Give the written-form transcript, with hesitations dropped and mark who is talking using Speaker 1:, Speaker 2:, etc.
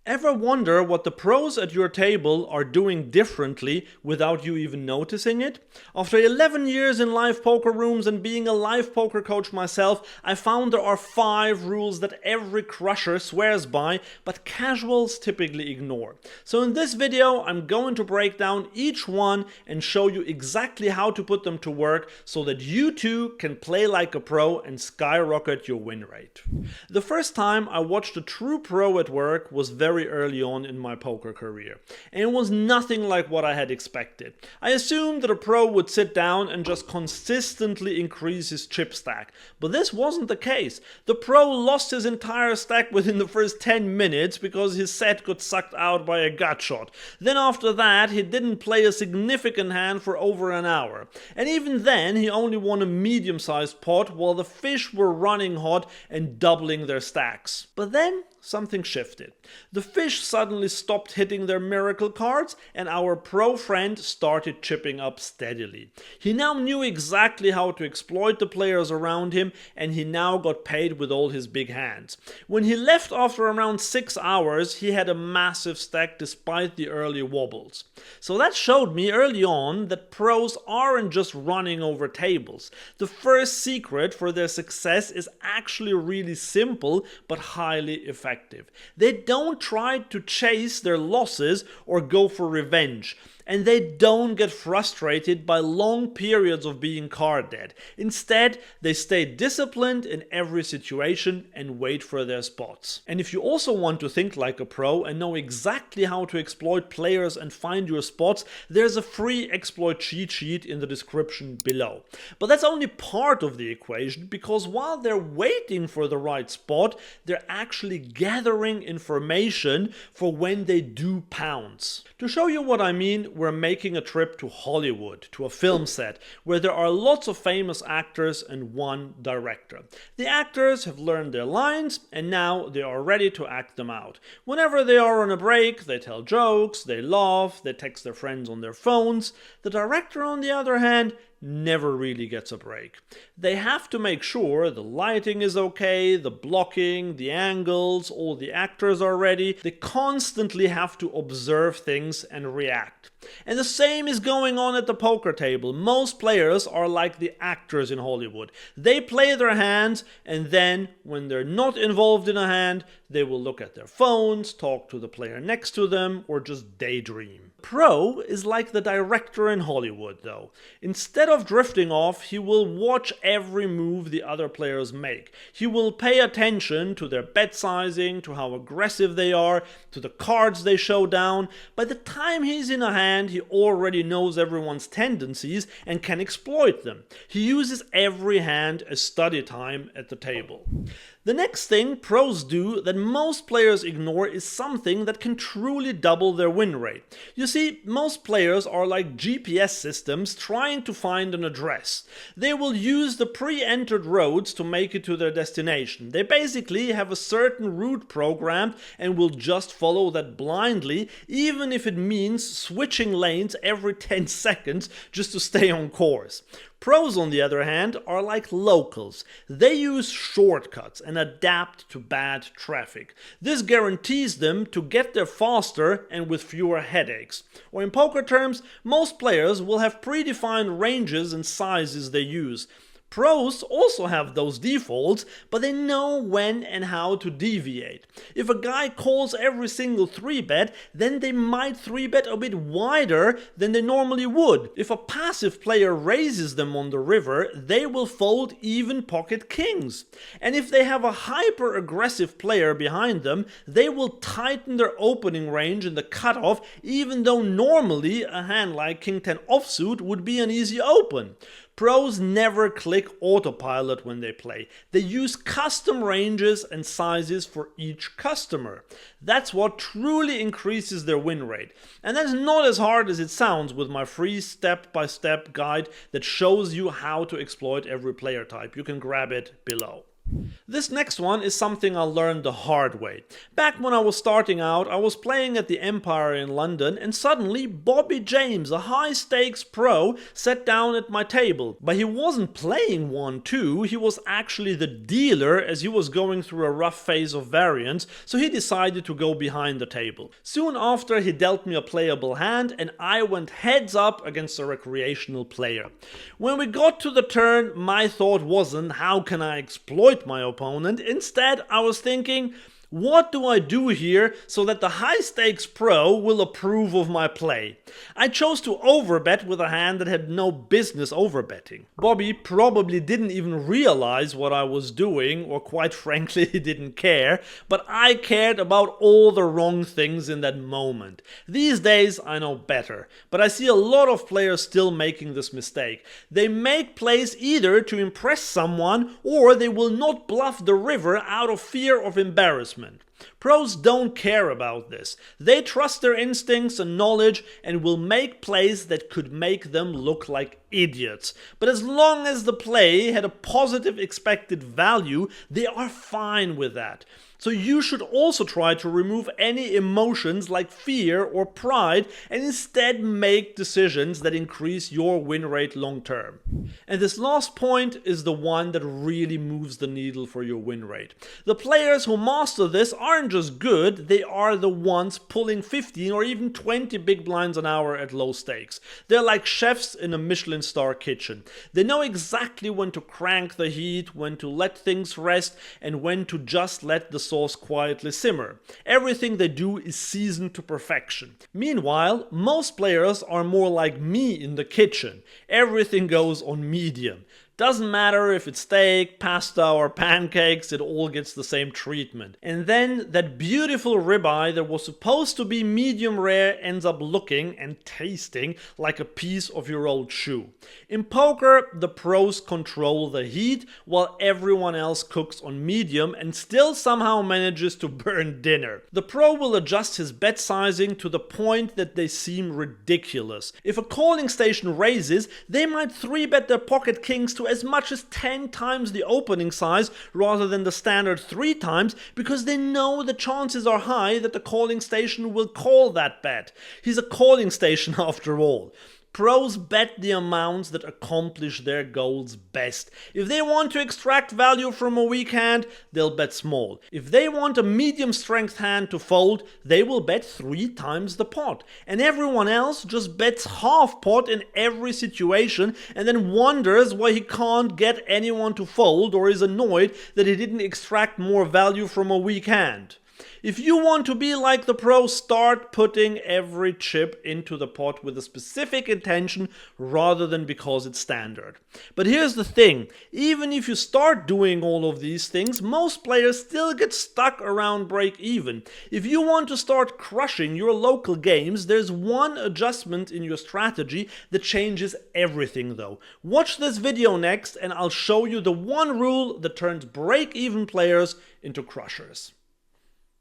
Speaker 1: Ever wonder what the pros at your table are doing differently without you even noticing it? After 11 years in live poker rooms and being a live poker coach myself, I found there are 5 rules that every crusher swears by, but casuals typically ignore. So in this video, I'm going to break down each one and show you exactly how to put them to work so that you too can play like a pro and skyrocket your win rate. The first time I watched a true pro at work was very early on in my poker career, and it was nothing like what I had expected. I assumed that a pro would sit down and just consistently increase his chip stack, but this wasn't the case. The pro lost his entire stack within the first 10 minutes because his set got sucked out by a gut shot. Then after that, he didn't play a significant hand for over an hour, and even then he only won a medium-sized pot while the fish were running hot and doubling their stacks. But then something shifted. The fish suddenly stopped hitting their miracle cards and our pro friend started chipping up steadily. He now knew exactly how to exploit the players around him, and he now got paid with all his big hands. When he left after around 6 hours, he had a massive stack despite the early wobbles. So that showed me early on that pros aren't just running over tables. The first secret for their success is actually really simple but highly effective. They don't try to chase their losses or go for revenge, and they don't get frustrated by long periods of being card dead. Instead, they stay disciplined in every situation and wait for their spots. And if you also want to think like a pro and know exactly how to exploit players and find your spots, there's a free exploit cheat sheet in the description below. But that's only part of the equation, because while they're waiting for the right spot, they're actually gathering information for when they do pounce. To show you what I mean, we're making a trip to Hollywood, to a film set, where there are lots of famous actors and one director. The actors have learned their lines, and now they are ready to act them out. Whenever they are on a break, they tell jokes, they laugh, they text their friends on their phones. The director, on the other hand, never really gets a break. They have to make sure the lighting is okay, the blocking, the angles, all the actors are ready. They constantly have to observe things and react. And the same is going on at the poker table. Most players are like the actors in Hollywood. They play their hands, and then when they're not involved in a hand, they will look at their phones, talk to the player next to them, or just daydream. Pro is like the director in Hollywood though. Instead of drifting off, he will watch every move the other players make. He will pay attention to their bet sizing, to how aggressive they are, to the cards they show down. By the time he's in a hand, he already knows everyone's tendencies and can exploit them. He uses every hand as study time at the table. The next thing pros do that most players ignore is something that can truly double their win rate. You see, most players are like GPS systems trying to find an address. They will use the pre-entered roads to make it to their destination. They basically have a certain route programmed and will just follow that blindly, even if it means switching lanes every 10 seconds just to stay on course. Pros, on the other hand, are like locals. They use shortcuts and adapt to bad traffic. This guarantees them to get there faster and with fewer headaches. Or in poker terms, most players will have predefined ranges and sizes they use. Pros also have those defaults, but they know when and how to deviate. If a guy calls every single 3-bet, then they might 3-bet a bit wider than they normally would. If a passive player raises them on the river, they will fold even pocket kings. And if they have a hyper-aggressive player behind them, they will tighten their opening range in the cutoff, even though normally a hand like King 10 offsuit would be an easy open. Pros never click autopilot when they play. They use custom ranges and sizes for each customer. That's what truly increases their win rate. And that's not as hard as it sounds with my free step-by-step guide that shows you how to exploit every player type. You can grab it below. This next one is something I learned the hard way. Back when I was starting out, I was playing at the Empire in London, and suddenly Bobby James, a high-stakes pro, sat down at my table. But he wasn't playing 1-2, he was actually the dealer as he was going through a rough phase of variance, so he decided to go behind the table. Soon after, he dealt me a playable hand, and I went heads up against a recreational player. When we got to the turn, my thought wasn't, how can I exploit my opponent? Instead, I was thinking, what do I do here so that the high-stakes pro will approve of my play? I chose to overbet with a hand that had no business overbetting. Bobby probably didn't even realize what I was doing, or quite frankly he didn't care, but I cared about all the wrong things in that moment. These days I know better, but I see a lot of players still making this mistake. They make plays either to impress someone, or they will not bluff the river out of fear of embarrassment. Pros don't care about this. They trust their instincts and knowledge and will make plays that could make them look like idiots. But as long as the play had a positive expected value, they are fine with that. So you should also try to remove any emotions like fear or pride and instead make decisions that increase your win rate long term. And this last point is the one that really moves the needle for your win rate. The players who master this aren't just good, they are the ones pulling 15 or even 20 big blinds an hour at low stakes. They're like chefs in a Michelin star kitchen. They know exactly when to crank the heat, when to let things rest, and when to just let the sauce quietly simmer. Everything they do is seasoned to perfection. Meanwhile, most players are more like me in the kitchen. Everything goes on medium. Doesn't matter if it's steak, pasta or pancakes, it all gets the same treatment. And then that beautiful ribeye that was supposed to be medium rare ends up looking and tasting like a piece of your old shoe. In poker, the pros control the heat while everyone else cooks on medium and still somehow manages to burn dinner. The pro will adjust his bet sizing to the point that they seem ridiculous. If a calling station raises, they might 3-bet their pocket kings to as much as 10 times the opening size rather than the standard 3 times, because they know the chances are high that the calling station will call that bet. He's a calling station after all. Pros bet the amounts that accomplish their goals best. If they want to extract value from a weak hand, they'll bet small. If they want a medium strength hand to fold, they will bet 3 times the pot. And everyone else just bets half pot in every situation and then wonders why he can't get anyone to fold, or is annoyed that he didn't extract more value from a weak hand. If you want to be like the pro, start putting every chip into the pot with a specific intention rather than because it's standard. But here's the thing, even if you start doing all of these things, most players still get stuck around break even. If you want to start crushing your local games, there's one adjustment in your strategy that changes everything though. Watch this video next and I'll show you the one rule that turns break even players into crushers.